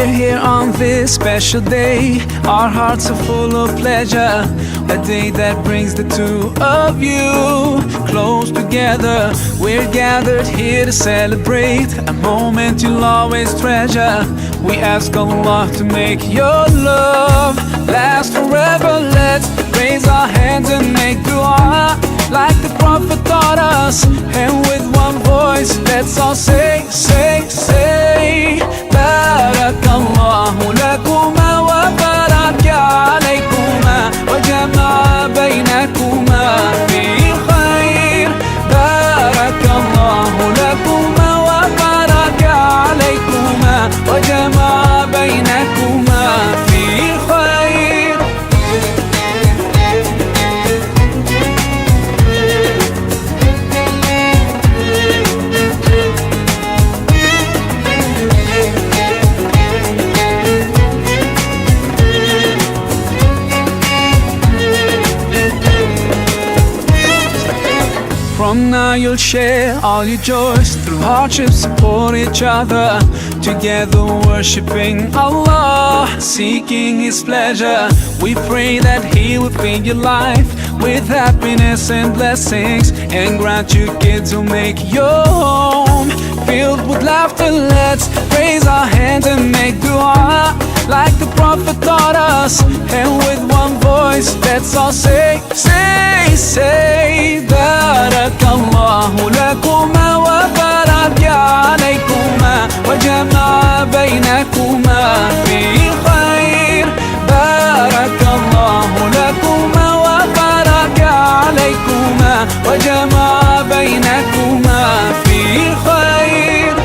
We're here on this special day. Our hearts are full of pleasure. A day that brings the two of you close together. We're gathered here to celebrate a moment you'll always treasure. We ask Allah to make your love last forever. Let's raise our hands and make dua like the Prophet taught us. And with one voice, let's all say, say, say, Barakallahu lakuma wa baraka alaykuma wa jama'a baynakuma fi khair. Barakallahu lakuma wa baraka alaykuma wa jama'a baynakuma fi khair. From now you'll share all your joys. Through hardships support each other. Together worshipping Allah, seeking His pleasure. We pray that He will fill your life with happiness and blessings, and grant you kids who make your home filled with laughter. Let's raise our hands and make dua like the Prophet taught us. And with one voice, let's all say, say, say, Barakallahu lakuma wa baraka alaykuma wa jama'a baynakuma fi khair. Barakallahu lakuma wa baraka alaykuma wa jama'a baynakuma fi khair.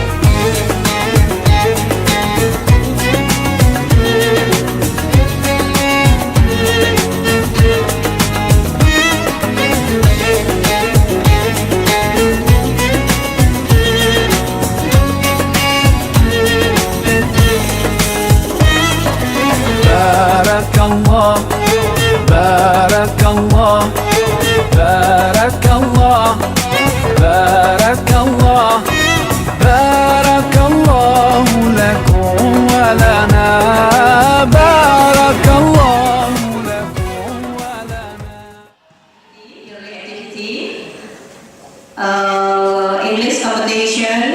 Barakallah, Barakallah, Barakallah, Barakallah, Barakallahu lakum wa lana, Barakallahu lakum wa lana. Yearly activity, English competition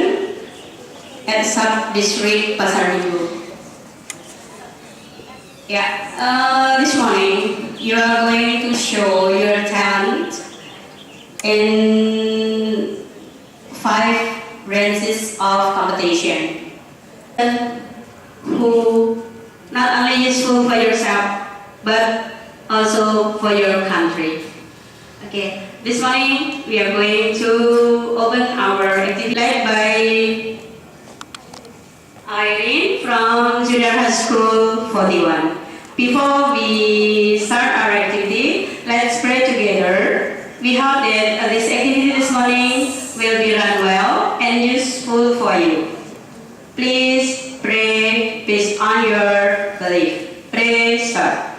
at sub-district Pasar Minggu. Yeah, this morning you are going to show your talent in 5 ranges of competition, who not only useful for yourself but also for your country. Okay, this morning we are going to open our activity led by Irene from Junior High School 41. Before we start our activity, let's pray together. We hope that this activity this morning will be run well and useful for you. Please pray based on your belief. Pray, start.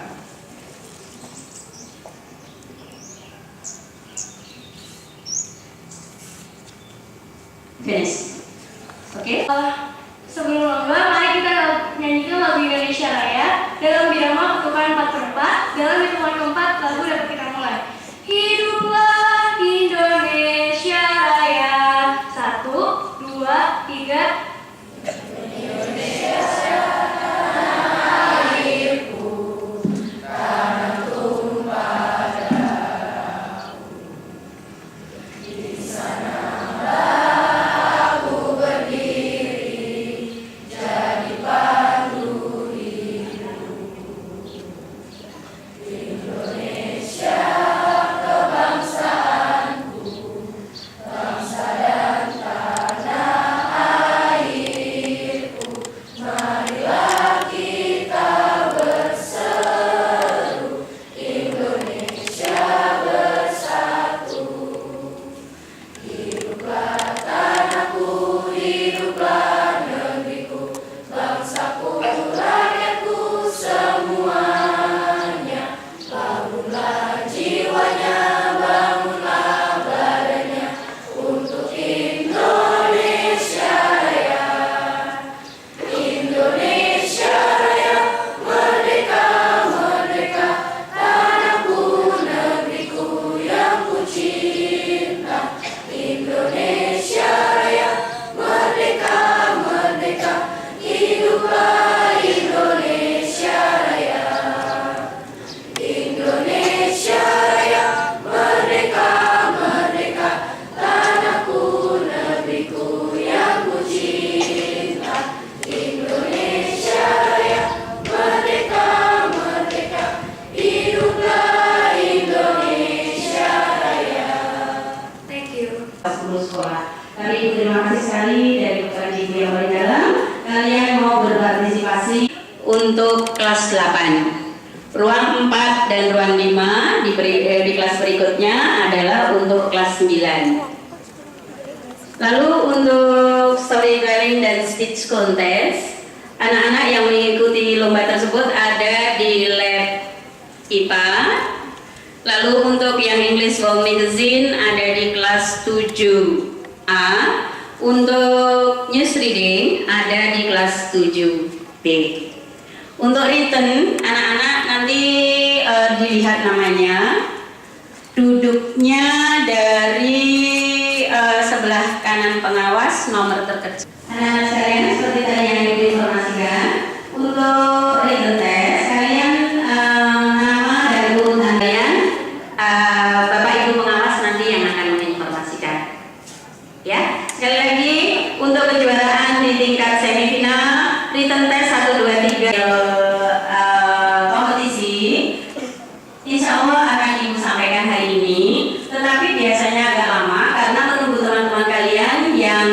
Finish. Okay? Sebelum lomba, mari kita nyanyikan lagu Indonesia Raya dalam birama ketukan 4/4. Dalam hitungan keempat, lagu dapat kita mulai. Hiduplah Indonesia Raya. 1, 2, 3. Indonesia tanah airku, tanah tumpah darahku. Di sana aku berdiri, jadi pandu hidup. Indonesia kebanggaan. waktu sekolah. Tapi Ibu terima kasih sekali dari Bapak Ibu yang paling dalam. Kalian mau berpartisipasi untuk kelas 8. Ruang 4 dan ruang 5 di kelas berikutnya adalah untuk kelas 9. Lalu untuk storytelling dan speech contest, anak-anak yang mengikuti lomba tersebut ada di lab IPA. Lalu untuk yang English World Magazine ada di kelas 7A. Untuk news reading ada di kelas 7B. Untuk written, anak-anak nanti dilihat namanya, duduknya dari sebelah kanan pengawas nomor terkecil. Anak-anak sekalian, seperti tadi yang Ibu informasikan, untuk written test kalian nama dan urutan kalian Bapak Ibu pengawas nanti yang akan menginformasikan. Ya, sekali lagi untuk kejuaraan di tingkat semifinal written test 1, 2, 3 kompetisi, insya Allah akan Ibu sampaikan hari ini. Tetapi biasanya agak lama karena menunggu teman-teman kalian yang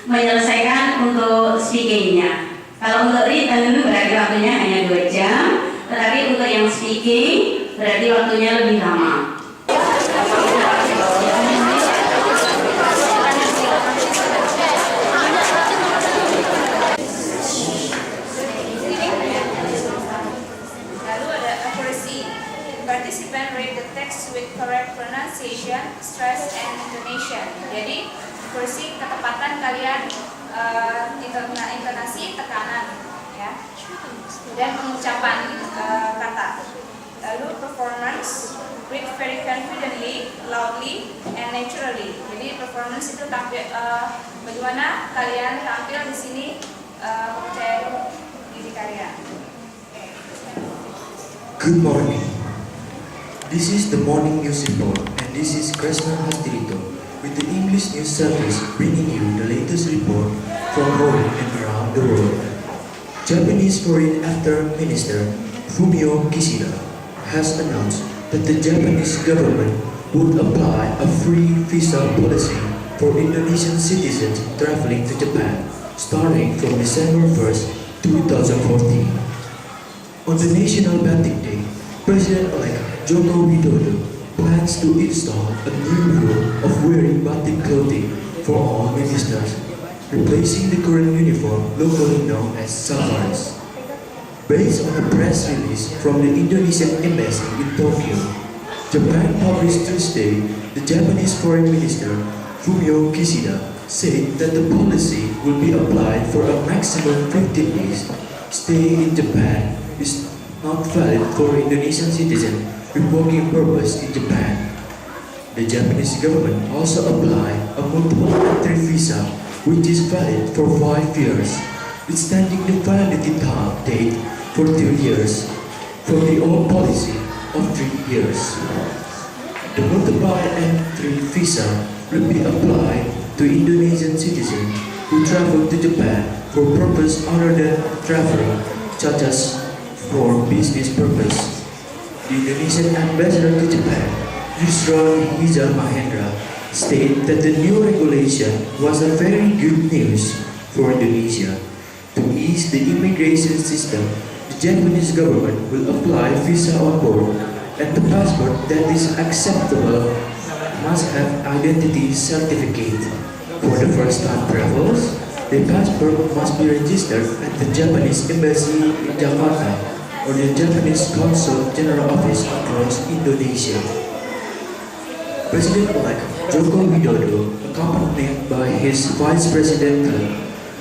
menyelesaikan untuk speakingnya. Kalau untuk written berarti waktunya hanya 2 jam, tetapi untuk yang speaking berarti waktunya lebih lama. Lalu ada accuracy. Participant read the text with correct pronunciation, stress, and intonation. Jadi accuracy ketepatan kalian intonasi, tekanan, ya, dan pengucapan kata. Lalu performance, read very confidently, loudly, and naturally. Jadi performance itu tampil bagaimana kalian tampil di sini mempercayai diri kalian. Good morning. This is the morning news report, and this is Krishna Hastirito with the English News Service bringing you the latest report from home and around the world. Japanese Foreign Affairs Minister Fumio Kishida has announced that the Japanese government would apply a free visa policy for Indonesian citizens traveling to Japan starting from December 1st, 2014. On the National Batik Day, President-elect Joko Widodo plans to install a new rule of wearing batik clothing for all ministers, replacing the current uniform locally known as safaris. Based on a press release from the Indonesian Embassy in Tokyo, Japan published Tuesday, the Japanese Foreign Minister Fumio Kishida said that the policy will be applied for a maximum 15 days. Stay in Japan is not valid for Indonesian citizens with working purpose in Japan. The Japanese government also applied a multiple entry visa which is valid for 5 years, extending the validity date for 2 years from the old policy of 3 years. The multiple entry visa will be applied to Indonesian citizens who travel to Japan for purpose other than traveling, such as for business purpose. The Indonesian ambassador to Japan, Yusra Hiza Mahendra, stated that the new regulation was a very good news for Indonesia. To ease the immigration system, the Japanese government will apply visa on board, and the passport that is acceptable must have identity certificate. For the first-time travelers, the passport must be registered at the Japanese Embassy in Jakarta or the Japanese Consul General Office across Indonesia. President-elect Joko Widodo, accompanied by his Vice President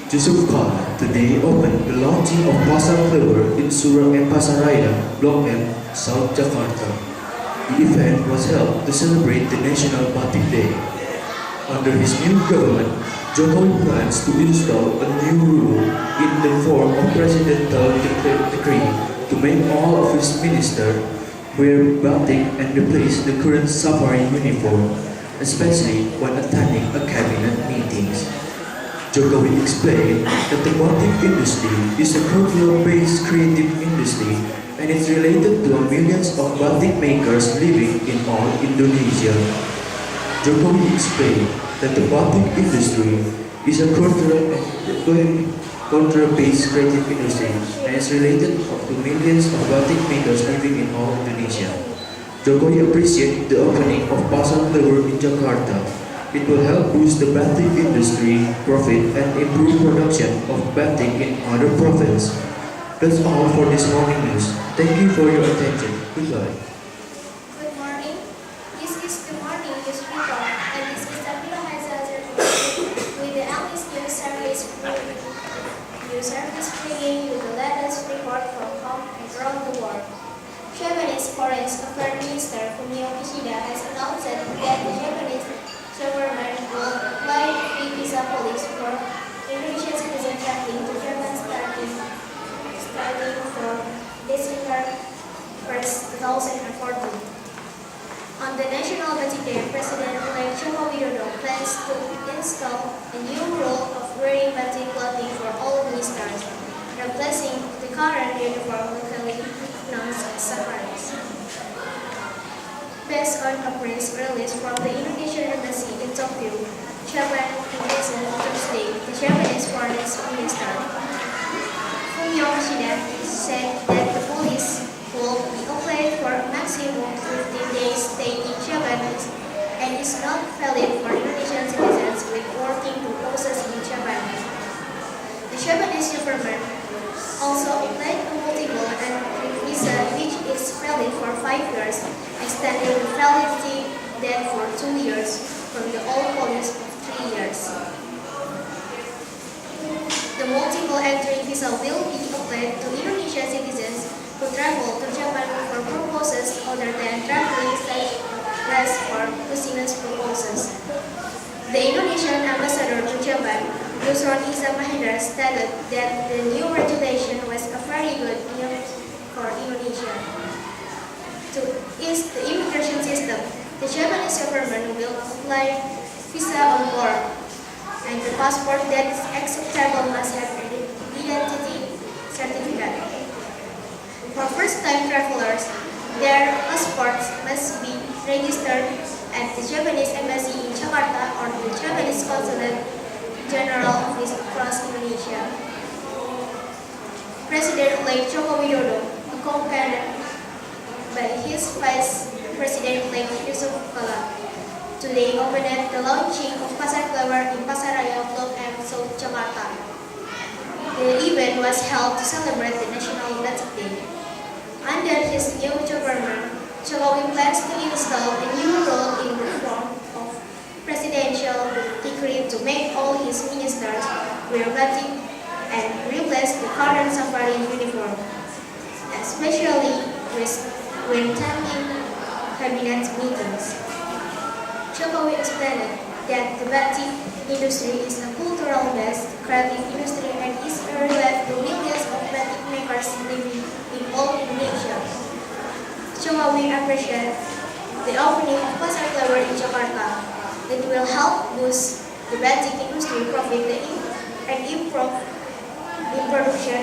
Yusuf Kala, today opened the launching of Pasar Clover in Surang and Pasaraya, Blok M, South Jakarta. The event was held to celebrate the National Batik Day. Under his new government, Jokowi plans to install a new rule in the form of presidential decree to make all of his ministers wear batik and replace the current safari uniform, especially when attending a cabinet meetings. Jokowi explained that the batik industry is a cultural-based creative industry and it's related to millions of batik makers living in all Indonesia. Jokowi explained that the batik industry is a cultural and culture-based creative industry and is related to millions of batik makers living in all Indonesia. Jokowi appreciates the opening of Pasar Clever in Jakarta. It will help boost the batik industry profit and improve production of batik in other provinces. That's all for this morning news. Thank you for your attention. Goodbye. Good morning. This is the morning news report, and this is Abdullah Hazazir with the English news service bringing you the latest report from home and around the world. Japanese Foreign Affairs Minister Fumio Kishida has announced that the Japanese government will apply free visa policy for Indonesian citizens traveling to Japan starting from December 1st, 2014. On the National Batik Day, President-elect Joko Widodo plans to install a new rule of wearing batik clothing for all ministers, replacing the current uniform locally known as safaris. Based on a press release from the Indonesian Embassy in Tokyo, Japan, on Thursday, the Japanese Foreign Minister Fumio Kishida said that the police will be applied for a maximum 15 days stay in Japan and is not valid for Indonesian citizens with working purposes in Japan. The Japanese government also applied a multiple entry visa which is valid for 5 years, extending the validity date for 2 years from the old policy of 3 years. The multiple entry visa will be applied to Indonesian citizens who travel to Japan for purposes other than traveling such as for business purposes. The Indonesian ambassador to Japan, Yusron Iza Mahendra, stated that the new regulation was a very good news for Indonesia. To ease the immigration system, the Japanese government will apply visa on board, and the passport that is acceptable must have an identity certificate. For first-time travelers, their passports must be registered at the Japanese Embassy in Jakarta or the Japanese Consulate General Office across Indonesia. President-elect Joko Widodo, accompanied by his Vice President-elect Yusuf Kala, today opened the launching of Pasar Clever in Pasaraya Blok M, South Jakarta. The event was held to celebrate the National Batik Day. Under his new government, Jokowi plans to install a new rule in the form of presidential decree to make all his ministers wear batik and replace the current safari uniform, especially when attending cabinet meetings. Jokowi explained that the batik industry is a cultural-based creative industry and is relevant to millions of batik makers living in all Indonesia. Jokowi appreciates the opening of Pasar Clever in Jakarta. It will help boost the batik industry profit and improve the production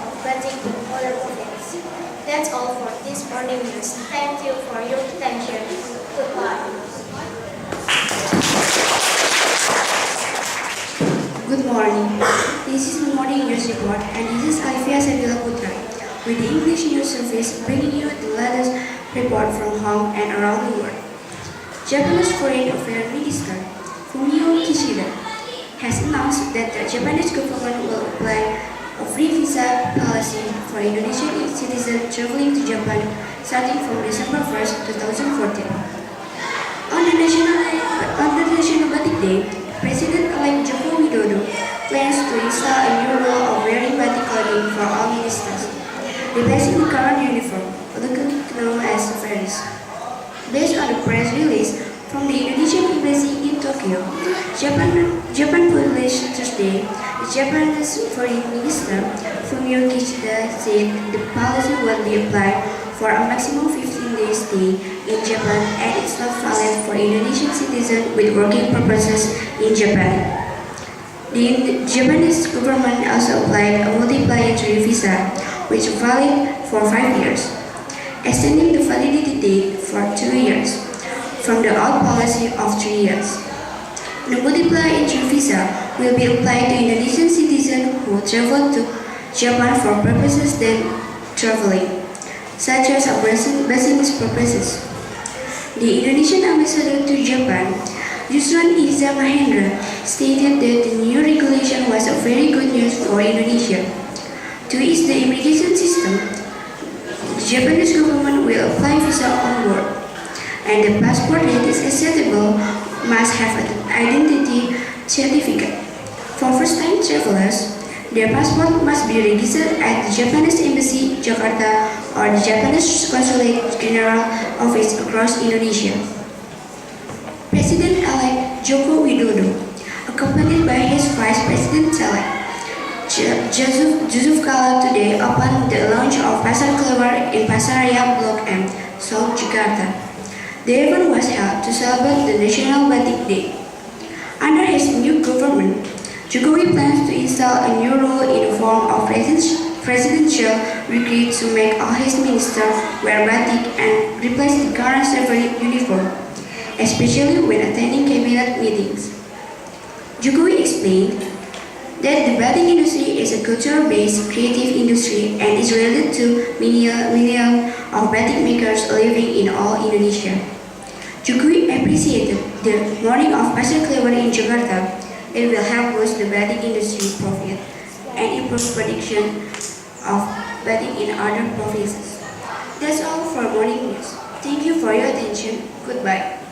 of batik in other provinces. That's all for this morning news. Thank you for your attention. Goodbye. Good morning. This is the morning news report, and this is Alivia Sabila Putra with the English news service bringing you the latest report from home and around the world. Japanese Foreign Affairs Minister Fumio Kishida has announced that the Japanese government will apply a free visa policy for Indonesian citizens traveling to Japan starting from December 1st, 2014. On the National Batik Day, President-elect Joko Widodo plans to install a new rule of wearing batik clothing for all ministers, replacing the current uniform, locally known as safaris. Based on the press release from the Indonesian Embassy in Tokyo, Japan published Thursday, the Japanese Foreign Minister Fumio Kishida said the policy will be applied for a maximum 15-day stay in Japan and it's not valid for Indonesian citizens with working purposes in Japan. The Japanese government also applied a multiple-entry visa, which is valid for 5 years, extending the validity date for 2 years from the old policy of 3 years. The multiplier entry visa will be applied to Indonesian citizens who travel to Japan for purposes than traveling, such as business purposes. The Indonesian ambassador to Japan, Yusran Iza Mahendra, stated that the new regulation was a very good news for Indonesia. To ease the immigration system, the Japanese government will apply visa on board, and the passport that is acceptable must have an identity certificate. For first-time travelers, their passport must be registered at the Japanese Embassy, Jakarta, or the Japanese Consulate General Office across Indonesia. President-elect Joko Widodo, accompanied by his Vice President-elect Yusuf Kala, today opened the launch of Pasar Klewer in Pasaraya Blok M, South Jakarta. The event was held to celebrate the National Batik Day. Under his new government, Jokowi plans to install a new rule in the form of presidential decree to make all his ministers wear batik and replace the current civil uniform, especially when attending cabinet meetings. Jokowi explained that the batik industry is a culture-based creative industry and is related to millions of batik makers living in all Indonesia. Jokowi appreciated the morning of Pasar Klewer in Jakarta. It will help boost the batik industry profit and improve production of batik in other provinces. That's all for morning news. Thank you for your attention. Goodbye.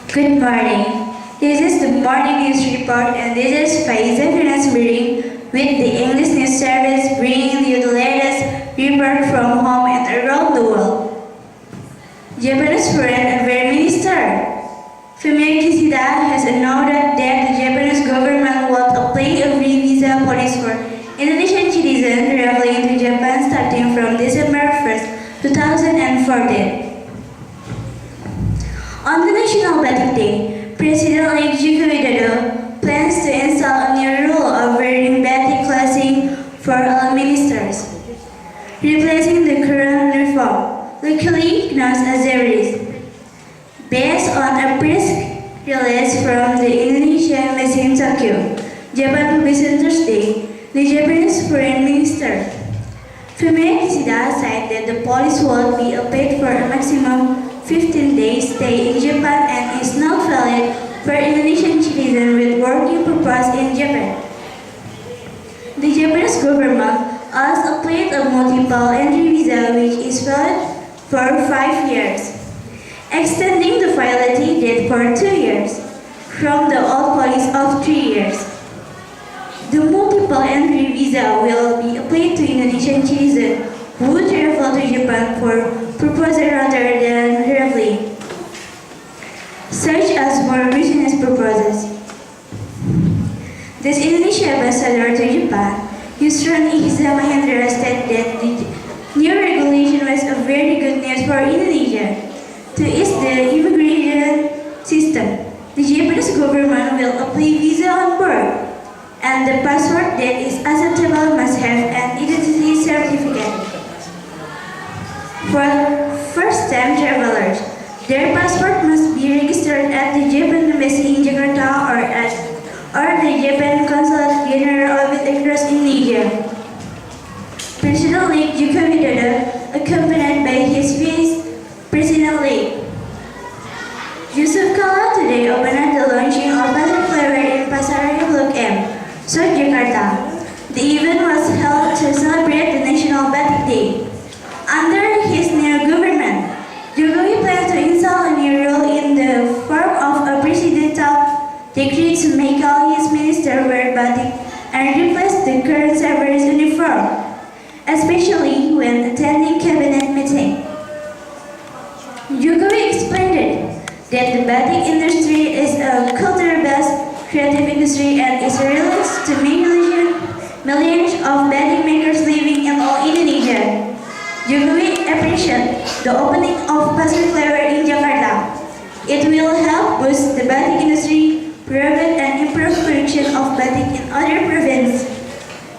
Good morning. This is the morning news report, and this is Faiza Finasbiring with the English News Service, bringing you the latest report from home and around the world. Japanese Foreign Affairs Minister Fumio Kishida has announced that the Japanese government will apply a free visa policy for Indonesian citizens traveling to Japan starting from December 1st, 2014. On the National Batik Day, President-elect Joko Widodo plans to install a new rule of wearing batik clothing for all ministers, replacing the current uniform, locally known as Zeris. Based on a press release from the Indonesian Embassy in Tokyo, Japan published on Thursday, the Japanese Foreign Minister Fumio Kishida said that the policy will be applied for a maximum 15-day stay in Japan and is not valid for Indonesian citizens with working purpose in Japan. The Japanese government also applied a multiple entry visa which is valid for 5 years, extending the validity date for 2 years from the old policy of 3 years. The multiple entry visa will be applied to Indonesian citizens who travel to Japan for purposes rather than traveling, such as for business purposes. This Indonesian ambassador to Japan, Yusran Iza Mahendra, said that the new regulation was a very good news for Indonesia. To ease the immigration system, the Japanese government will apply visa on board, and the passport that is acceptable must have an identity certificate. For first-time travelers, their passport must be registered at the Japan Embassy in Jakarta or the Japan Consulate General Office across Indonesia. President-elect Joko Widodo, accompanied by his Vice President-elect Yusuf Kala, today opened the launching of Pasar Klewer in Pasaraya Blok M, South Jakarta. The event was held to celebrate the National Batik Day. Under his new government, Jokowi plans to install a new rule in the form of a presidential decree to make all his ministers wear batik and replace the current service uniform, especially when attending cabinet meeting. Jokowi explained that the batik industry is a culture-based creative industry and is related to millions of batik makers living in all Indonesia. Jokowi appreciates the opening of Pasar Klewer in Jakarta. It will help boost the batik industry, promote and improve production of batik in other provinces.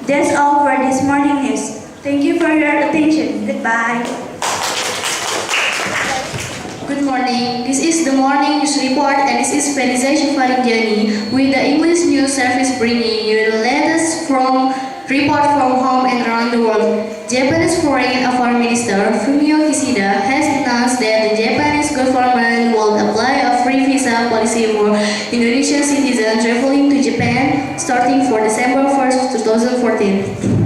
That's all for this morning news. Thank you for your attention. Goodbye. Good morning. This is the morning news report and this is Feliza Shafarinjani with the English News Service bringing you the latest report from home and around the world. Japanese Foreign Affairs Minister Fumio Kishida has announced that the Japanese government will apply a free visa policy for Indonesian citizens traveling to Japan starting for December 1st, 2014.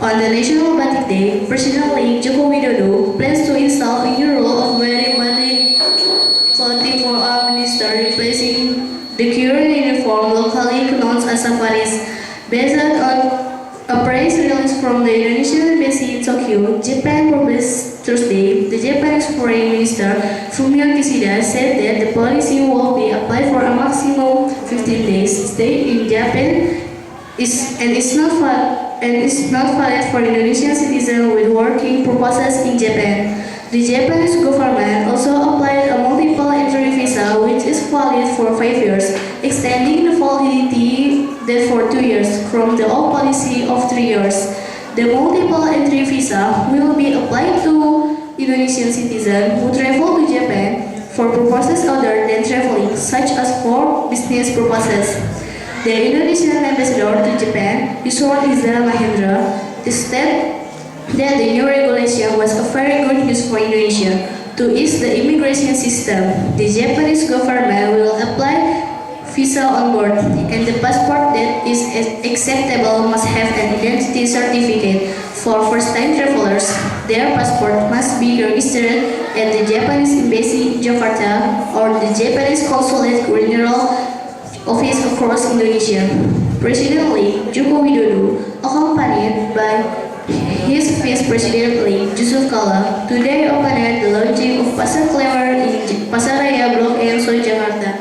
On the National Batik Day, President Joko Widodo plans to install a new rule of wearing batik clothing for all ministers, replacing the current uniform locally known as safaris. Based on a press release from the Indonesian embassy in Tokyo, Japan published Thursday, the Japanese Foreign Minister Fumio Kishida said that the policy will be applied for a maximum 15 days stay in Japan and is not valid for Indonesian citizens with working purposes in Japan. The Japanese government also applied a multiple entry visa which is valid for 5 years, extending the validity date for 2 years from the old policy of 3 years. The multiple entry visa will be applied to Indonesian citizens who travel to Japan for purposes other than traveling, such as for business purposes. The Indonesian ambassador to Japan, Yusuf Izzah Mahendra, stated that the new regulation was a very good news for Indonesia. To ease the immigration system, the Japanese government will apply visa on board, and the passport that is acceptable must have an identity certificate. For first-time travelers, their passport must be registered at the Japanese Embassy in Jakarta or the Japanese Consulate General Office across Indonesia. President Joko Widodo, accompanied by his Vice President Yusuf Kala, today opened the launching of Pasar Klewer in Pasaraya Blok M, Jakarta.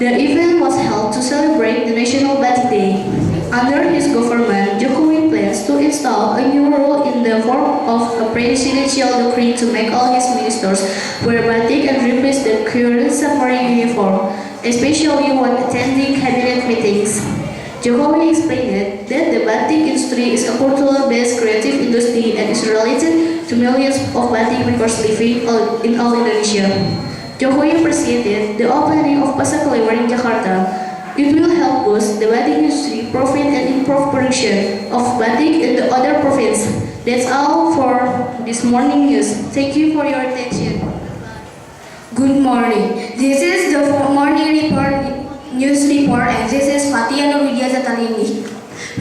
The event was held to celebrate the National Batik Day. Under his government, Jokowi plans to install a new rule in the form of a presidential decree to make all his ministers wear batik and replace the current safari uniform, especially when attending cabinet meetings. Jokowi explained that the batik industry is a cultural-based creative industry and is related to millions of batik makers living in all Indonesia. Jokowi appreciated the opening of Pasar Klewer in Jakarta. It will help boost the batik industry profit and improve production of batik in the other province. That's all for this morning news. Thank you for your attention. Good morning. This is the morning news report and this is Fatiana Widya Zatalini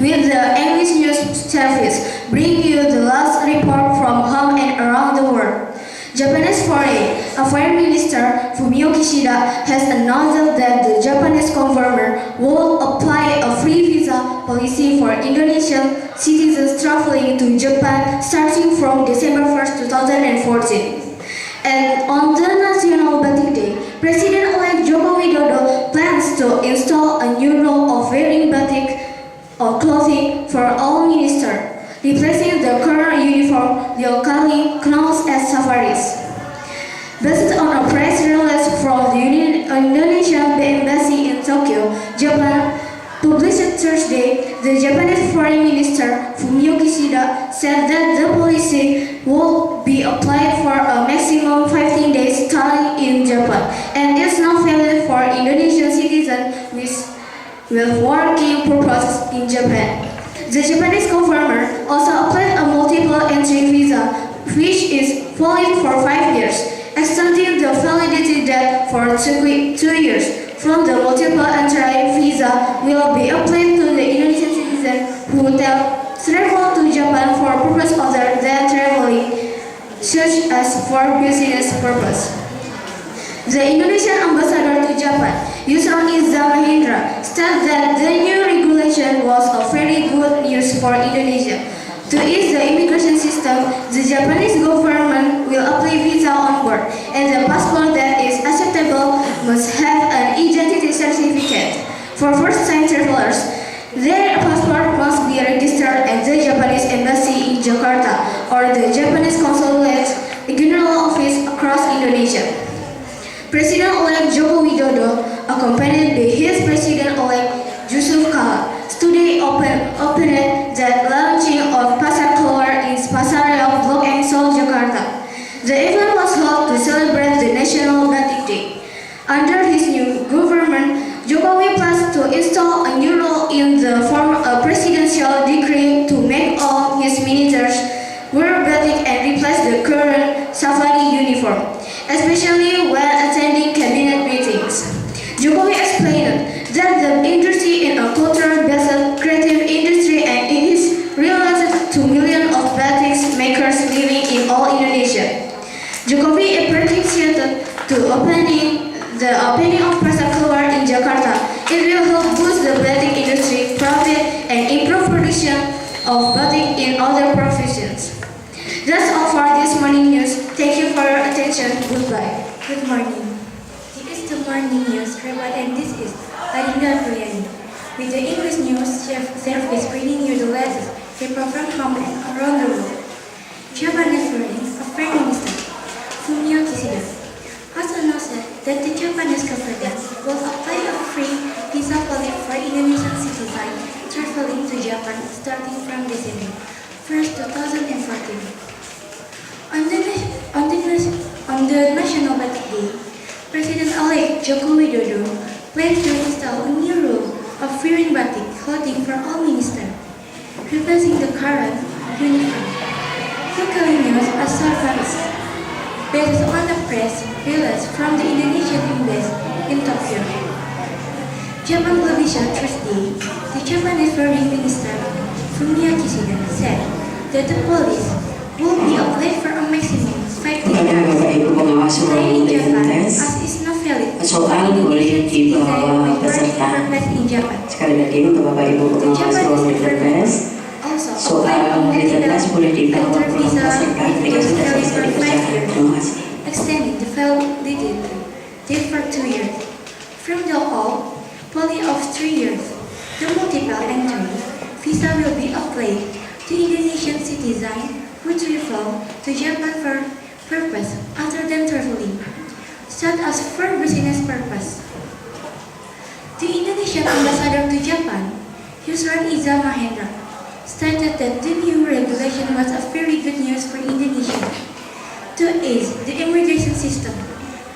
with the English News Service bring you the last report from home and around the world. Japanese Foreign Affairs Minister Fumio Kishida has announced that the Japanese government will apply a free visa policy for Indonesian citizens traveling to Japan starting from December 1st, 2014. And on the National Batik Day, President-elect Joko Widodo plans to install a new rule of wearing batik or clothing for all ministers, replacing the current uniform locally known as safaris. Based on a press release from the Indonesian Embassy in Tokyo, Japan, published Thursday, the Japanese Foreign Minister Fumio Kishida said that the policy will be applied for a maximum 15 days stay in Japan and is not valid for Indonesian citizens with working purposes in Japan. The Japanese government also applied a multiple entry visa, which is valid for 5 years, extending the validity date for 2 years. From the multiple entry visa will be applied to the Indonesian citizens who travel to Japan for purpose other than traveling, such as for business purpose. The Indonesian ambassador to Japan, Yusuf Izzah Mahendra, stated that the new regulation was a very good news for Indonesia. To ease the immigration system, the Japanese government will apply visa on board, and the passport that is acceptable must have an identity certificate. For first-time travelers, their passport must be registered at the Japanese Embassy in Jakarta or the Japanese Consulate General Office across Indonesia. President-elect Joko Widodo, accompanied by his President-elect Yusuf Kala, today opened the launching of Pasar Klewer in Pasaraya Blok M, Jakarta. The event was held to celebrate the National to install a new rule in the form of a presidential decree to make all his ministers wear batik and replace the current safari uniform, especially when attending cabinet meetings. Jokowi explained that the industry is a cultural-based creative industry and it is related to millions of batik makers living in all Indonesia. Jokowi appreciated the opening of pasar keluar in Jakarta. It will help boost the batik industry profit and improve production of batik in other professions. That's all for this morning news. Thank you for your attention. Goodbye. Good morning. This is the morning news report and this is Adinda Priani. With the English news service bringing you the latest report from home and around the world. Japan is running a Prime Minister, Fumio Kishida, has announced that the Japanese government will apply a free visa policy for Indonesian citizens traveling to Japan starting from December 1st, 2014. On the National Batik Day, President-elect Joko Widodo plans to install a new rule of wearing batik clothing for all ministers, replacing the current uniform. Local news assurance based on the press release from the Indonesian embassy in Tokyo. Japan television Thursday, the Japanese Foreign Minister Fumio Kishida said that the police will be applied for a maximum 5 Bapak Ibu pengawas ruang tes soal boleh dibawa peserta. Sekali lagi untuk Bapak Ibu pengawas ruang tes soal tes boleh dibawa peserta ketika sudah selesai dikerjakan. Terima kasih. Extending the validity date for 2 years. From the old poly of 3 years, the multiple entry visa will be applied to Indonesian citizens who travel to Japan for purpose other than traveling, such as for business purpose. The Indonesian ambassador to Japan, Yusran Iza Mahendra, stated that the new regulation was a very good news for Indonesia. To ease the immigration system,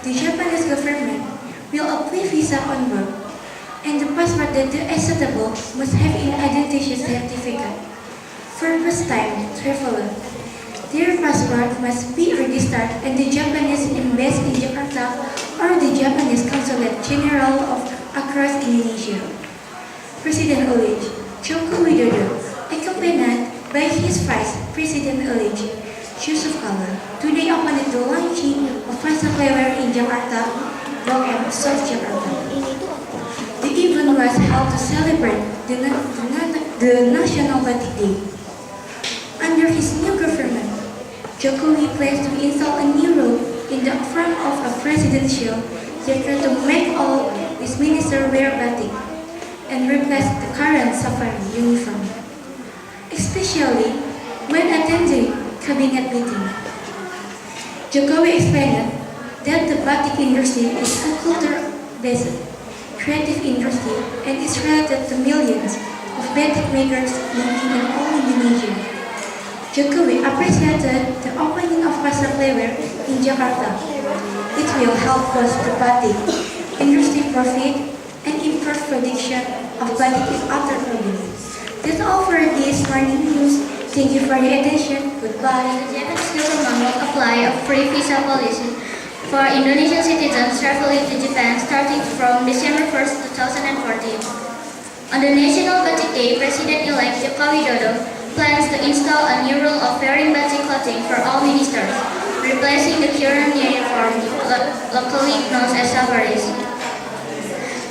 the Japanese government will apply visa on board, and the passport that the acceptable must have an identity certificate. For first-time traveler, their passport must be registered in the Japanese embassy in Jakarta or the Japanese Consulate General of across Indonesia. President-elect Joko Widodo, accompanied by his Vice President-elect Yusuf Kala, today opened the launching of Pasar Klewer in Jakarta, Blok M, South Jakarta. The event was held to celebrate the National Batik Day. Under his new government, Jokowi plans to install a new rule in the front of a presidential decree to make all his ministers wear batik and replace the current safari uniform, especially when attending cabinet meeting. Jokowi explained that the batik industry is a culture-based creative industry and is related to millions of batik makers living in all Indonesia. Jokowi appreciated the opening of Pasar Klewer in Jakarta. It will help boost the batik industry profit and improve production of batik in other provinces. That's all for this morning news. Thank you for your attention. Goodbye. The Japanese government will apply a free visa policy for Indonesian citizens traveling to Japan starting from December 1st, 2014. On the National Batik Day, President-elect Joko Widodo plans to install a new rule of wearing batik clothing for all ministers, replacing the current uniform locally known as safaris.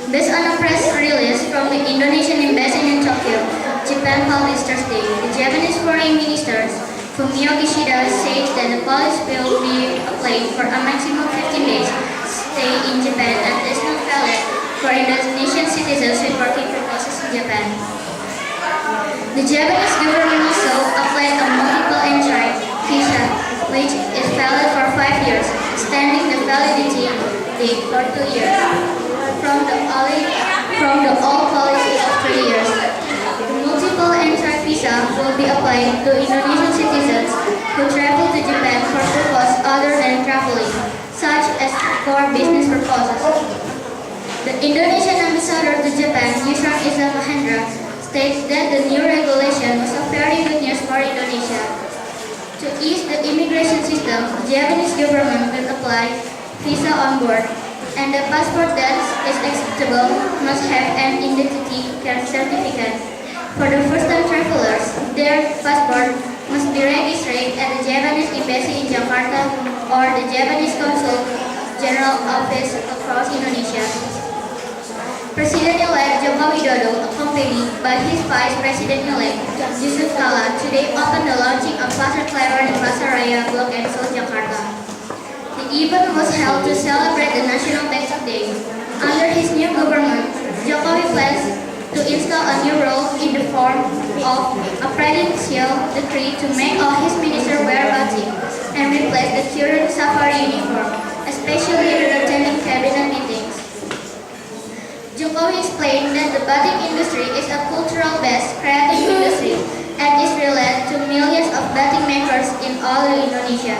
Based on a press release from the Indonesian embassy in Tokyo, Japan published Thursday, the Japanese Foreign Minister Fumio Kishida said that the policy will be applied for a maximum 15 days stay in Japan and is not valid for Indonesian citizens with working purposes in Japan. The Japanese government also applied a multiple entry visa, which is valid for 5 years, extending the validity date for 2 years from the old policy of 3 years. The multiple entry visa will be applied to Indonesian citizens who travel to Japan for purposes other than traveling, such as for business purposes. The Indonesian ambassador to Japan, states that the new regulation was a very good news for Indonesia. To ease the immigration system, the Japanese government will apply visa on board, and the passport that is acceptable must have an identity certificate. For the first-time travelers, their passport must be registered at the Japanese embassy in Jakarta or the Japanese Consul General Office across Indonesia. President-elect Joko Widodo, accompanied by his Vice President-elect Yusuf Kala, today opened the launching of Pasar Klewer in Pasaraya, Blok M, South Jakarta. The event was held to celebrate the National Batik Day. Under his new government, Jokowi plans to install a new rule in the form of a presidential decree to make all his ministers wear batik and replace the current safari uniform, especially when attending cabinet meetings. Jokowi explained that the batik industry is a cultural-based creative industry and is related to millions of batik makers in all Indonesia.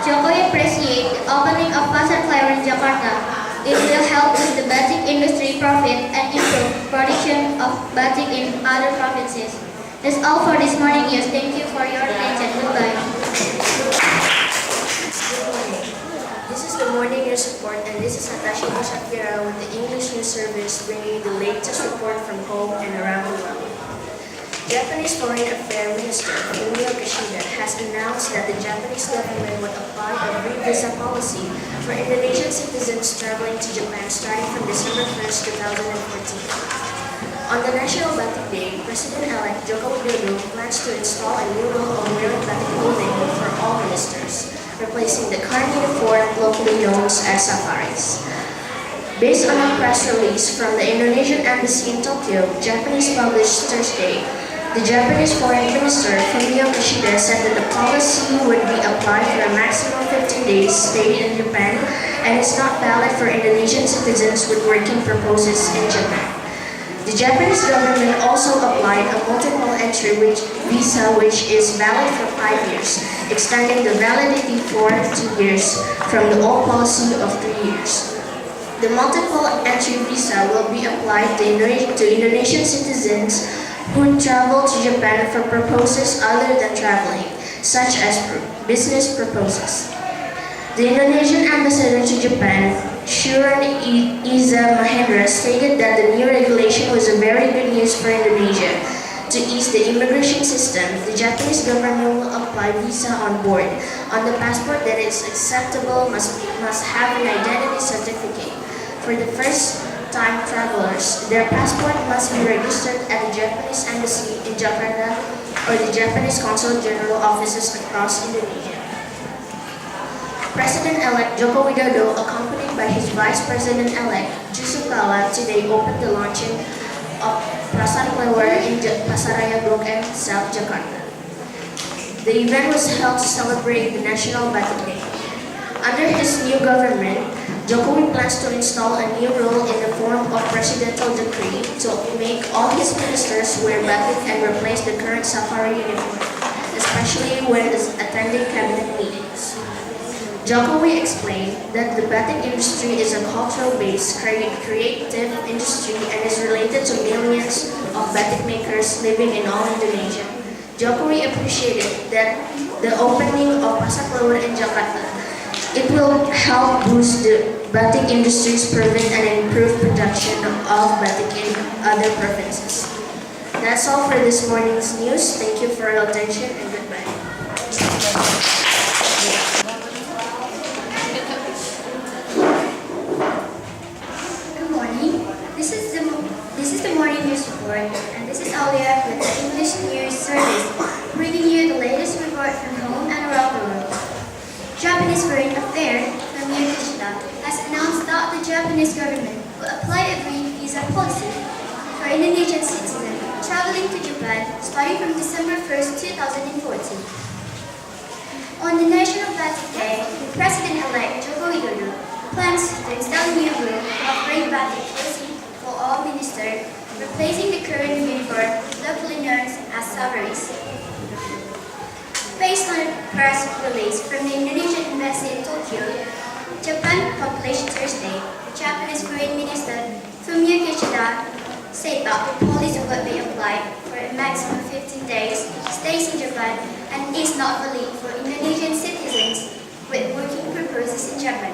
Jokowi appreciates the opening of Pasar Klewer in Jakarta. It will help with the batik industry profit and improve production of batik in other provinces. That's all for this morning news. Thank you for your attention. Goodbye. This is the morning news report, and this is Natasha Shakira with the English News Service bringing you the latest report from home and around the world. Japanese Foreign Affairs Minister Fumio Kishida has announced that the Japanese government would apply a free visa policy for Indonesian citizens traveling to Japan starting from December 1st, 2014. On the National Batik Day, President-elect Joko Widodo plans to install a new rule of wearing batik clothing for all ministers, replacing the current uniform locally known as safaris. Based on a press release from the Indonesian Embassy in Tokyo, Japanese published Thursday, the Japanese Foreign Minister Fumio Kishida said that the policy would be applied for a maximum 15 days stay in Japan and is not valid for Indonesian citizens with working purposes in Japan. The Japanese government also applied a multiple entry visa which is valid for 5 years, extending the validity for 2 years from the old policy of 3 years. The multiple entry visa will be applied to Indonesian citizens who travel to Japan for purposes other than traveling, such as business purposes. The Indonesian ambassador to Japan, Shuran Iza Mahendra, stated that the new regulation was a very good news for Indonesia. To ease the immigration system, the Japanese government will apply visa on board. On the passport that is acceptable must have an identity certificate. For the first-time travelers, their passport must be registered at the Japanese Embassy in Jakarta or the Japanese Consul General offices across Indonesia. President-elect Joko Widodo, accompanied by his Vice President-elect Yusuf Kala, today opened the launching of Pasar Klewer in Pasaraya Blok M, South Jakarta. The event was held to celebrate the National Batik Day. Under his new government, Jokowi plans to install a new rule in the form of presidential decree to make all his ministers wear batik and replace the current safari uniform, especially when attending cabinet meetings. Jokowi explained that the batik industry is a cultural-based creative industry and is related to millions of batik makers living in all Indonesia. Jokowi appreciated that the opening of Pasar Klewer in Jakarta. It will help boost the batik industry's profit and improve production of batik in other provinces. That's all for this morning's news. Thank you for your attention and goodbye. Good morning. This is the morning news report, and this is Alia with the English News Service, bringing you the latest report from home and around the world. Japanese Foreign Affairs Premier Kishida has announced that the Japanese government will apply a green visa policy for Indonesian citizens traveling to Japan starting from December 1st, 2014. On the National Batik Day, President-elect Joko Widodo plans to install a new rule of green batik policy for all ministers, replacing the current uniform locally known as safaris. Based on a press release from the Indonesian Embassy in Tokyo, Japan published Thursday, Japanese Foreign Minister Fumio Kishida said that the policy will be applied for a maximum 15 days, stays in Japan, and is not valid for Indonesian citizens with working purposes in Japan.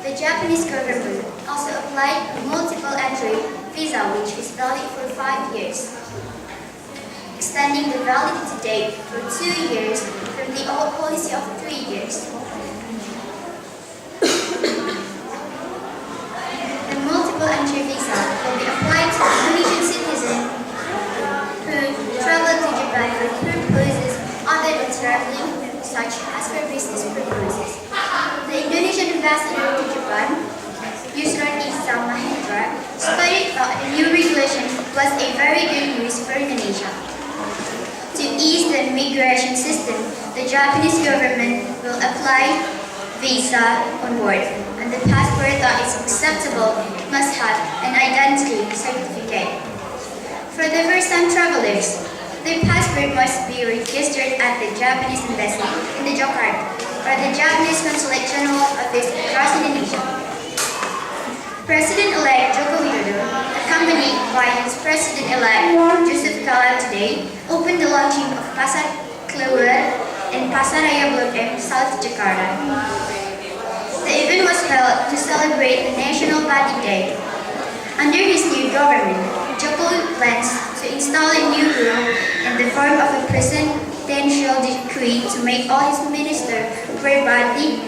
The Japanese government also applied a multiple entry visa which is valid for 5 years, extending the validity date for 2 years from the old policy of 3 years. The multiple entry visa will be applied to Indonesian citizens who travel to Japan for purposes other than traveling, such as for business purposes. The Indonesian ambassador to Japan, Yusron Isa Mahendra, stated that the new regulation was a very good news for Indonesia. To ease the immigration system, the Japanese government will apply visa on board, and the passport that is acceptable must have an identity certificate. For the first-time travelers, their passport must be registered at the Japanese embassy in the Jakarta or the Japanese Consulate General Office across Indonesia. President-elect Joko Widodo, accompanied by his President-elect Yusuf Kala today, opened the launching of Pasar Klewer in Pasaraya Blok M, South Jakarta. The event was held to celebrate the National Batik Day. Under his new government, Jokowi plans to install a new rule in the form of a presidential decree to make all his ministers wear batik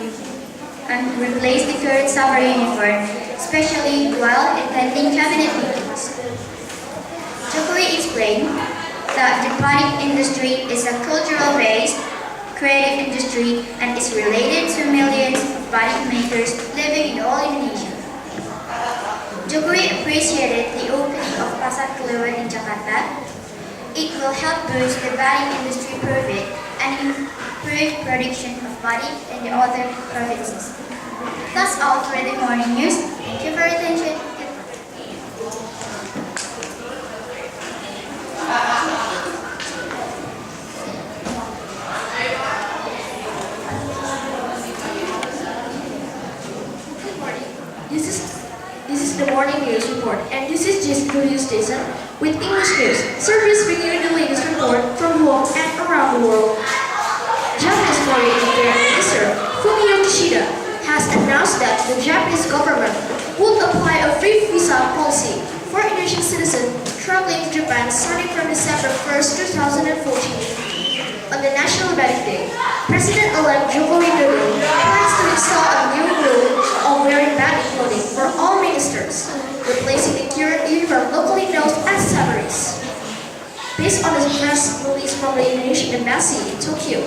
and replace the current safari uniform, especially while attending cabinet meetings. Jokowi explained that the batik industry is a cultural-based, creative industry and is related to millions of batik makers living in all Indonesia. Jokowi appreciated the opening of Pasar Klewer in Jakarta. It will help boost the batik industry profit and improve production of batik in the other provinces. That's all for the morning news. Thank you for your attention. This is the morning news report, and this is just radio station with English news. Service bringing you the latest report from home and around the world. Japanese Foreign Affairs Minister Fumio Kishida has announced that the Japanese government would apply a free visa policy for Indonesian citizens traveling to Japan starting from December 1st, 2014. On the National Batik Day, President-elect Joko Widodo plans to install a new rule of wearing batik clothing for all ministers, replacing the current uniform locally known as safaris. Based on a press release from the Indonesian Embassy in Tokyo,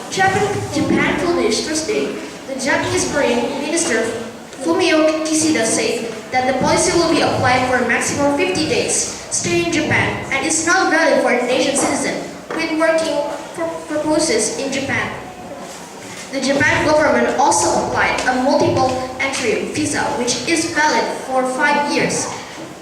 Japan published Thursday, the Japanese Foreign Minister Fumio Kishida said that the policy will be applied for a maximum of 50 days stay in Japan and is not valid for Indonesian citizens with working purposes in Japan. The Japan government also applied a multiple entry visa which is valid for 5 years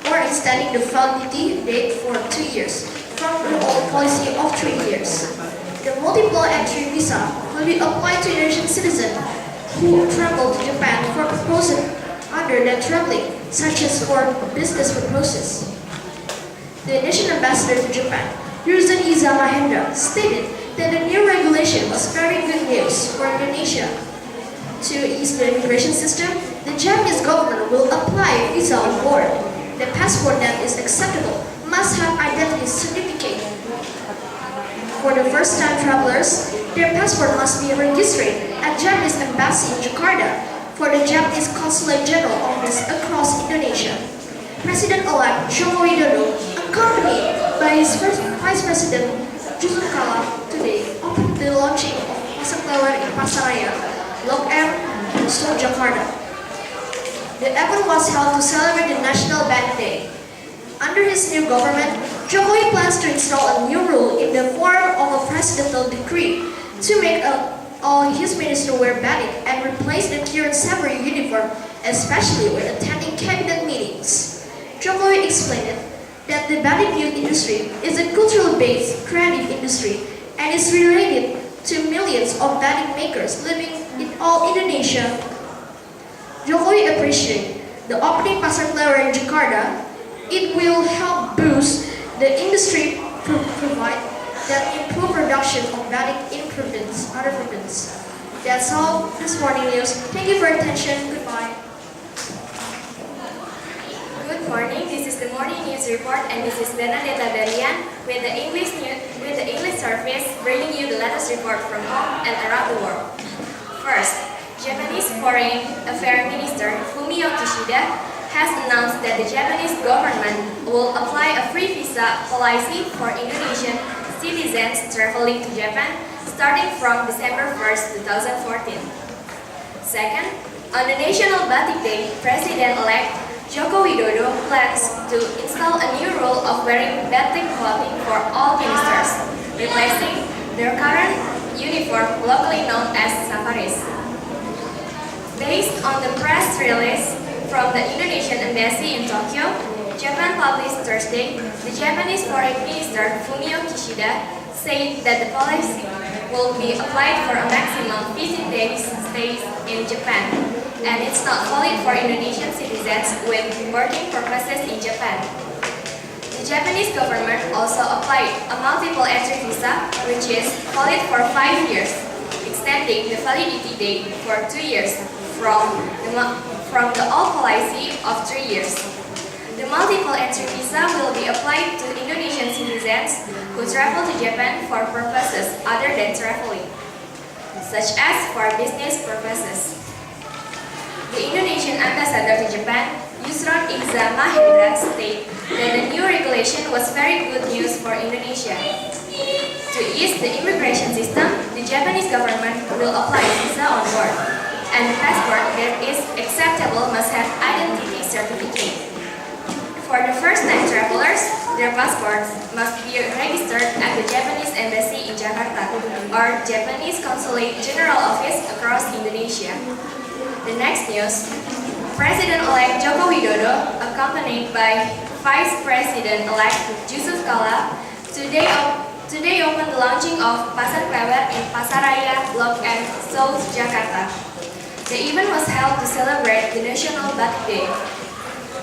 or extending the validity date for 2 years from the old policy of 3 years. The multiple entry visa will be applied to Indonesian citizens who travel to Japan for purposes other than traveling, such as for business purposes. The Indonesian ambassador to Japan, Yusron Isa Mahendra, stated that the new regulation was very good news for Indonesia. To ease the immigration system, the Japanese government will apply a visa on board. The passport that is acceptable must have identity certificate. For the first-time travelers, their passport must be registered at Japanese Embassy in Jakarta for the Japanese Consulate General Office across Indonesia. President-elect Joko Widodo, accompanied by his Vice President Yusuf Kala, today opened the launching of Pasar Klewer in Pasaraya, Blok M, South Jakarta. The event was held to celebrate the National Batik Day. Under his new government, Jokowi plans to install a new rule in the form of a presidential decree to make all his ministers wear batik and replace the current safari uniform, especially when attending cabinet meetings. Jokowi explained that the batik youth industry is a cultural-based creative industry and is related to millions of batik makers living in all Indonesia. Jokowi appreciated the opening Pasar Klewer in Jakarta It will help boost the industry provide that improve production of batik in other province. That's all this morning news. Thank you for your attention. Goodbye. Good morning. This is the morning news report, and this is Bernadetta Darian with the English service, bringing you the latest report from home and around the world. First, Japanese Foreign Affairs Minister Fumio Kishida has announced that the Japanese government will apply a free visa policy for Indonesian citizens traveling to Japan starting from December 1st, 2014. Second, on the National Batik Day, President-elect Joko Widodo plans to install a new rule of wearing batik clothing for all ministers, replacing their current uniform locally known as safaris. Based on the press release from the Indonesian Embassy in Tokyo, Japan published Thursday, the Japanese Foreign Minister Fumio Kishida said that the policy will be applied for a maximum 15 days stays in Japan, and it's not valid for Indonesian citizens with working purposes in Japan. The Japanese government also applied a multiple entry visa, which is valid for 5 years, extending the validity date for 2 years from the old policy of 3 years. The multiple entry visa will be applied to Indonesian citizens who travel to Japan for purposes other than traveling, such as for business purposes. The Indonesian ambassador to Japan, Yusron Iza Mahendra, stated that the new regulation was very good news for Indonesia. To ease the immigration system, the Japanese government will apply visa on board, and the passport that is acceptable must have identity certificate. For the first-time travelers, their passports must be registered at the Japanese Embassy in Jakarta or Japanese Consulate General Office across Indonesia. The next news, President-elect Joko Widodo, accompanied by Vice President-elect Yusuf Kala, today opened the launching of Pasar Klewer in Pasaraya Blok M, South Jakarta. The event was held to celebrate the National Batik Day.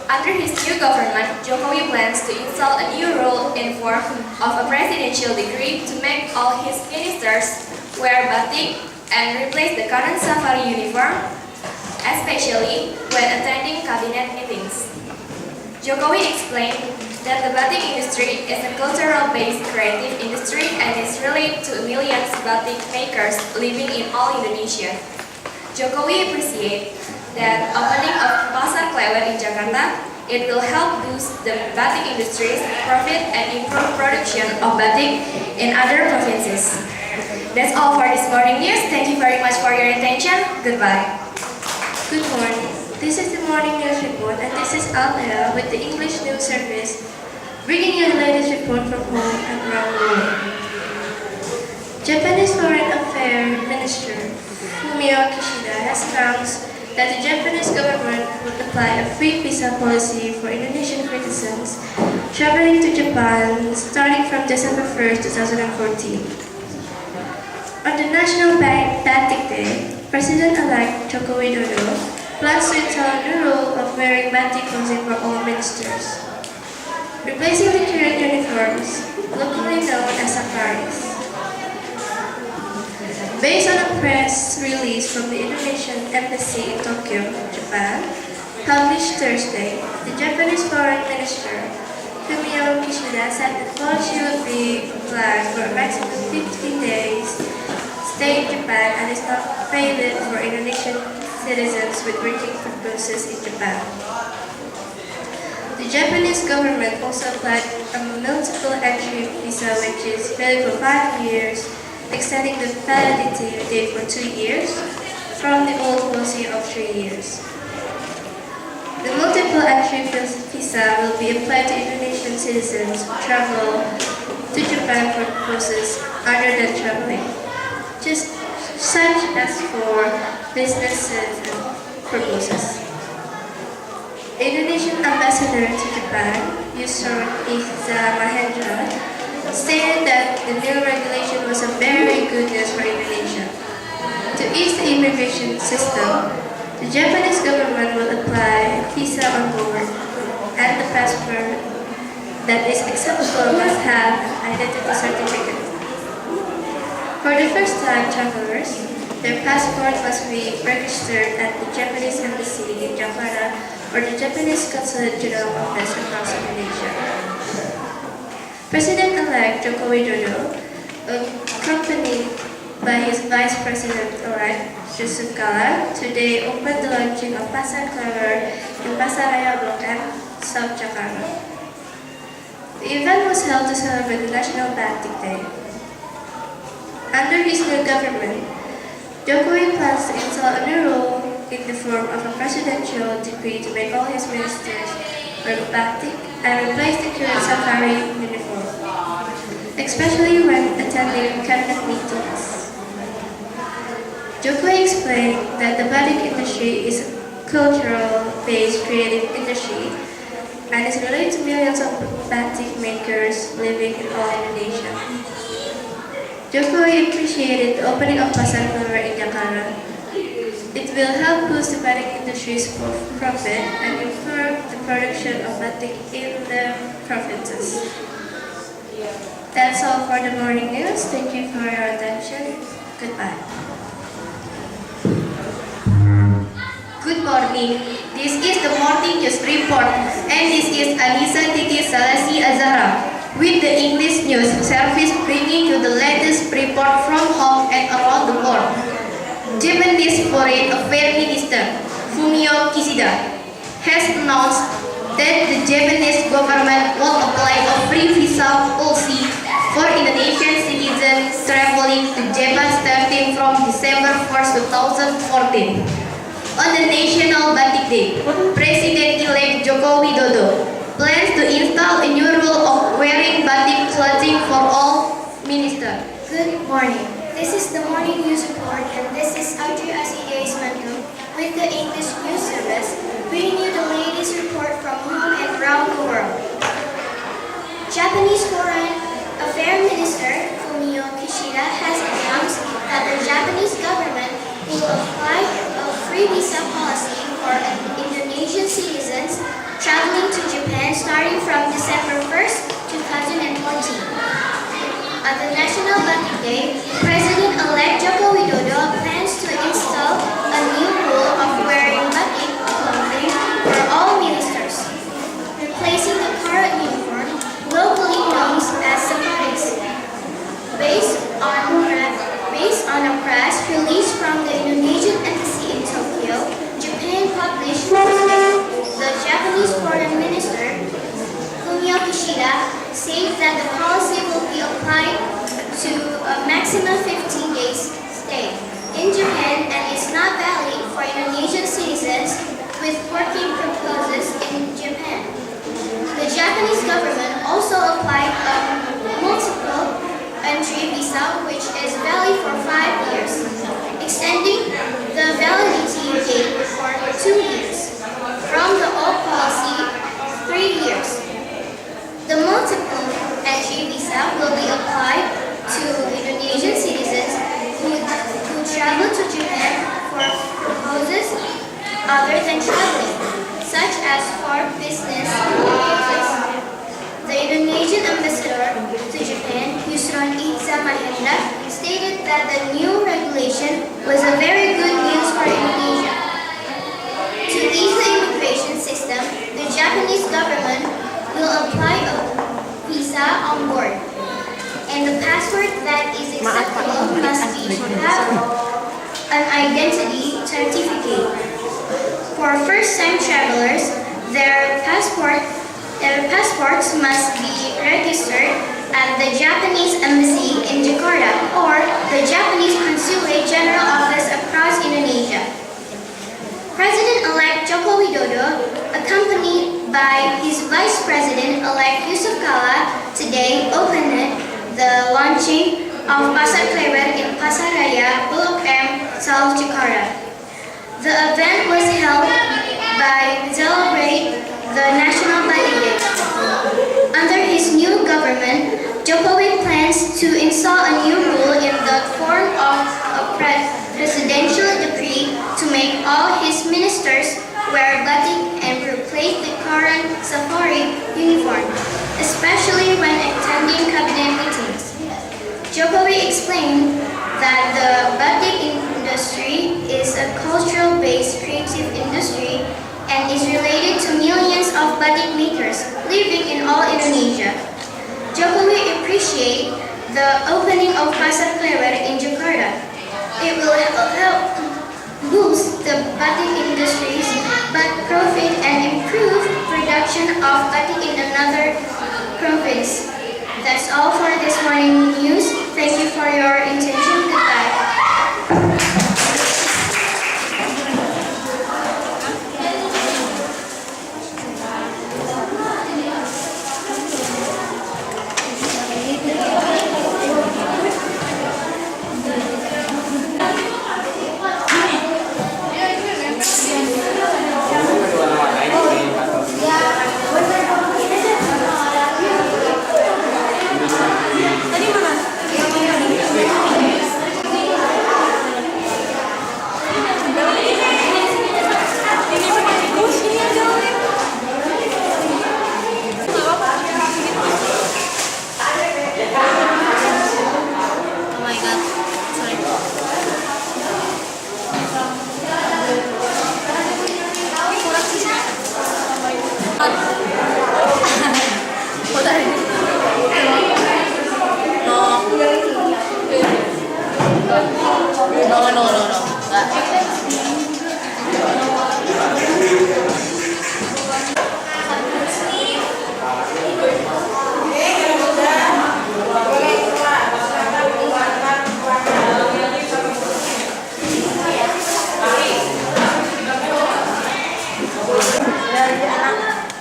Under his new government, Jokowi plans to install a new rule in form of a presidential decree to make all his ministers wear batik and replace the current safari uniform, especially when attending cabinet meetings. Jokowi explained that the batik industry is a cultural-based creative industry and is related to millions of batik makers living in all Indonesia. Jokowi appreciates that opening of Pasar Klewer in Jakarta, it will help boost the batik industry's profit and improve production of batik in other provinces. That's all for this morning news. Thank you very much for your attention. Goodbye. Good morning. This is the morning news report, and this is Alea with the English News Service, bringing you the latest report from home and around the world. Japanese Foreign Affairs Minister Fumio Kishida has announced that the Japanese government will apply a free visa policy for Indonesian citizens traveling to Japan starting from December 1st, 2014. On the National Batik Day, President-elect Joko Widodo plans to install a new rule of wearing batik clothing for all ministers, replacing the current uniforms, locally known as safaris. Based on a press release from the Indonesian Embassy in Tokyo, Japan, published Thursday, the Japanese Foreign Minister Fumio Kishida said the policy would be applied for a maximum 15 days stay in Japan and is not valid for Indonesian citizens with working purposes in Japan. The Japanese government also applied a multiple entry visa which is valid for 5 years, extending the validity date for 2 years from the old policy of 3 years. The multiple entry visa will be applied to Indonesian citizens who travel to Japan for purposes other than traveling, such as for businesses purposes. Indonesian ambassador to Japan, Yusron Iza Mahendra, stated that the new regulation was a very good news for Indonesia. To ease the immigration system, the Japanese government will apply visa on board and the passport transfer that is acceptable must have an identity certificate. For the first-time travelers, their passport must be registered at the Japanese Embassy in Jakarta or the Japanese Consulate General Office across Indonesia. President-elect Joko Widodo, accompanied by his Vice President-elect Yusuf Kala, today opened the launching of Pasar Klewer in Pasaraya Blok M, South Jakarta. The event was held to celebrate the National Batik Day. Under his new government, Jokowi plans to install a new rule in the form of a presidential decree to make all his ministers wear batik and replace the current safari uniform, especially when attending cabinet meetings. Jokowi explained that the batik industry is a cultural-based creative industry and is related to millions of batik makers living in all Indonesia. Jokowi appreciated the opening of Pasar Klewer in Jakarta. It will help boost the batik industry's profit and improve the production of batik in the provinces. That's all for the morning news. Thank you for your attention. Goodbye. Good morning. This is the morning news report, and this is Anissa Titi Salasi Azhara with the English news service bringing you the latest report from home and around the world. Japanese Foreign Affairs Minister Fumio Kishida has announced that the Japanese government will apply a free visa policy for Indonesian citizens traveling to Japan starting from December 1st, 2014. On the National Batik Day, President-elect Joko Widodo plans to install a new rule of wearing batik clothing for all ministers. Good morning. This is the morning news report, and this is Audrey Asides Mandu with the English news service, bringing you the latest report from home and around the world. Japanese Foreign Affairs Minister Fumio Kishida has announced that the Japanese government will apply a free visa policy for Indonesian citizens traveling to Japan starting from December 1st, 2014. On the National Batik Day, President-elect Joko Widodo plans to install a new rule of wearing batik clothing for all ministers, replacing the current uniform, locally known as safaris. Based on a press release from the Indonesian embassy in Tokyo, Japan published the Japanese Foreign Minister Fumio Kishida says that the policy will be applied to a maximum 15 days stay in Japan and is not valid for Indonesian citizens with working purposes in Japan. The Japanese government also applied a multiple entry visa which is valid for 5 years, extending the validity date for 2 years from the old policy of 3 years. The multiple entry visa will be applied to Indonesian citizens who travel to Japan for purposes other than traveling, such as for business purposes. The Indonesian ambassador to Japan, Yusron Iza Mahendra, stated that the new regulation was a very good news for Indonesia. To ease the immigration system, the Japanese government will apply a visa on board, and the passport that is acceptable must have an identity certificate. For first-time travelers, their passports must be registered at the Japanese Embassy in Jakarta or the Japanese Consulate General Office across Indonesia. President-elect Joko Widodo, accompanied by his Vice President-elect Yusuf Kala, today opened the launching of Pasar Klewer in Pasaraya, Blok M, South Jakarta. The event was held by celebrate the National Batik Day. Under his new government, Jokowi plans to install a new rule in the form of a presidential decree to make all his ministers wear batik and replace the current safari Surabaya-based creative industry and is related to millions of batik makers living in all Indonesia. Jokowi appreciate the opening of Pasar Klewer in Jakarta. It will help boost the batik industries, but profit and improve production of batik in another province. That's all for this morning news. Thank you for your attention. Goodbye.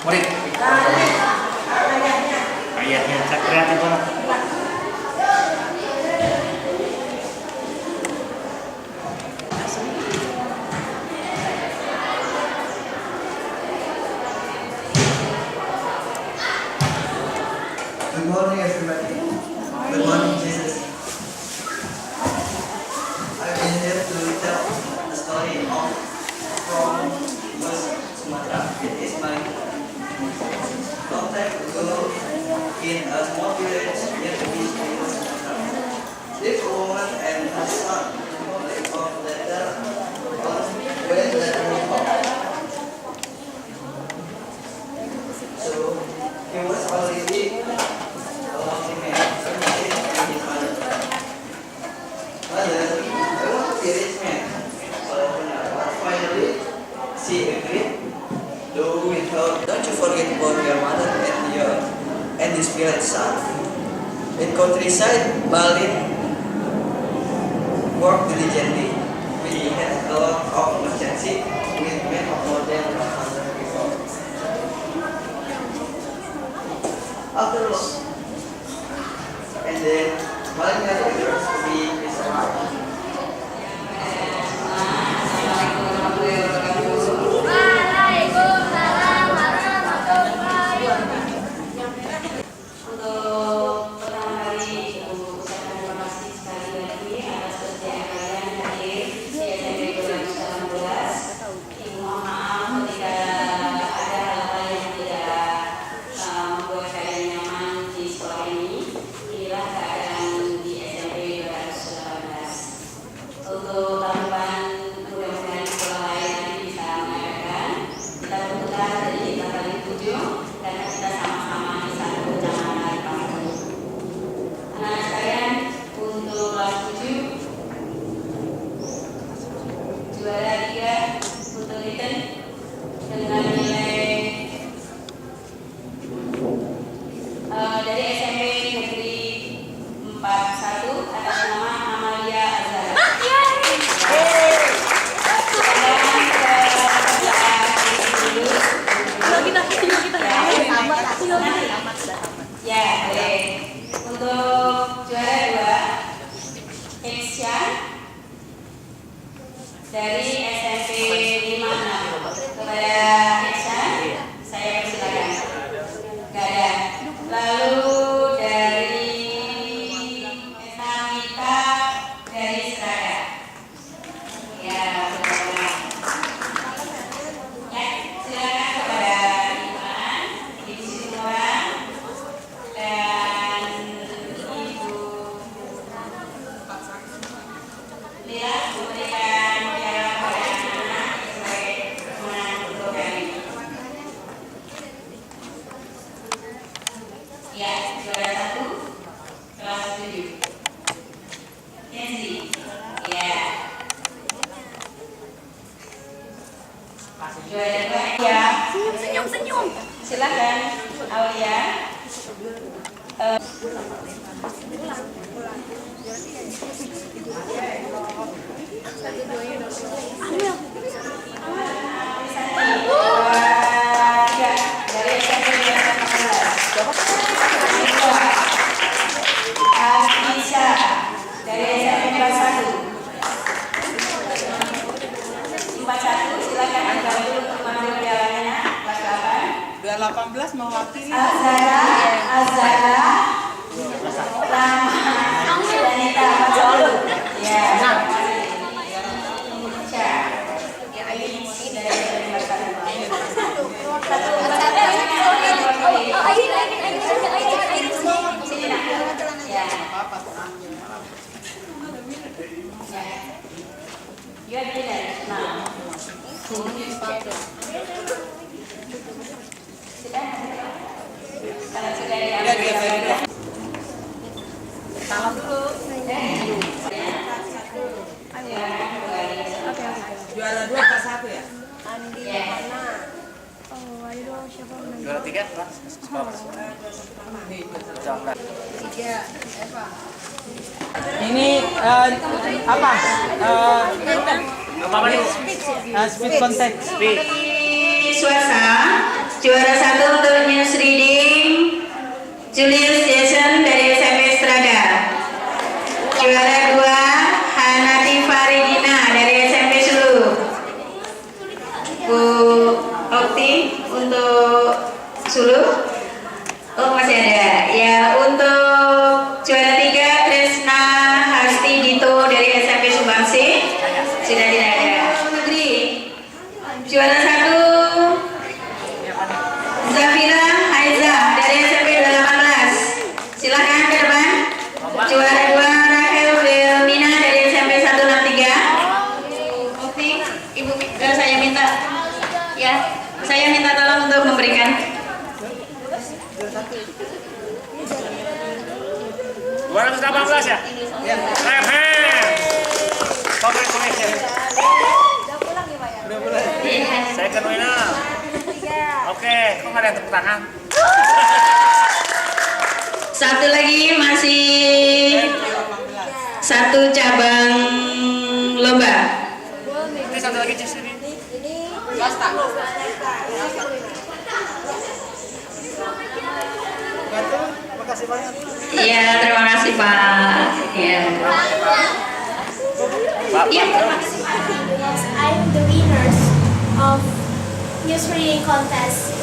Murid. Ayatnya cak kreatif banget. Good morning, everybody. Good morning, Jesus. I've been here to tell the story of from West Sumatra. It is my long time ago in a small village near the beach in West Sumatra. Lived a woman and her son. Live of letter when the home. So he was already a lonely man. So he said to his mother, "Mother, I want to be a rich man." But finally, she agreed. Though we thought, don't you forget about your mother and his beloved son. In countryside, Balin worked diligently. We had a lot of merchantship with men of more than 100 people. After all, and then Balin had a girl to be his wife. Untuk pertama kali Ibu ucapkan terima kasih sekali lagi atas kesediaan kalian hadir di SMP 2019. Ibu mohon maaf ketika ada hal-hal yang tidak membuat kalian nyaman di sekolah ini. Inilah keadaan di SMP 2019. Untuk tahun depan mudah-mudahan sekolah lain nanti bisa mengadakan. Kita berputar dari tanggal 7 karena kita sama-sama di satu kecamatan Panggung. Anak sekalian, untuk kelas 7 juara 3 untuk Ritten dengan nilai dari SMP Negeri 41 atas nama Amalia Azhara. Ya, boleh. Untuk juara 2 Eksyan dari SMP 56. Kepada Eksyan, saya persilakan. Gak ada. Lalu dari Nagita dari Seraya. Ya, silakan. Ya, silakan kepada Ibu Ibu Siti Nurang. Ya, juara 1 kelas 7. Kenzi. Ya. Juara 2 ya. Senyum. Silakan Aulia. Dari SMP 18. Asisa dari SMP kelas 1. 41 silakan Anda dulu untuk mengambil pialanya. Kelas 8. 18 mewakili. Azara, Rama, Danita, Macolu. Ya. You are dinner now. Kalau sudah diambil. Salam dulu. Juara 2 pas 1 ya? Juara 3 kelas sekolah. Ini apa? Apa nih? Speed contact. Speed. Swasta juara 1 untuk news reading Julius Jason dari SMP Strada. Juara 2 Hanati Faridina dari SMP Sulu. Bu Okti untuk Sulu. Oh masih ada. Ya untuk juara 3 Tresna Hasti Dito dari SMP Sumbangsi. Sudah tidak ada. Negeri. Juara 1 Zafira Haiza dari SMP 18. Silakan ke depan. Juara 2 Rahel Wilmina dari SMP 163. Oke, Ibu saya minta ya, saya minta tolong untuk memberikan. Juara 18 ya? Iya. Congratulations. Second winner. Oke, kok nggak ada yang tepuk tangan? Satu lagi masih satu cabang lomba. Ini satu lagi justru ini. Swasta. Makasih banyak. Iya, terima kasih Pak. Ya. Iya. I'm the winners of news reading contest.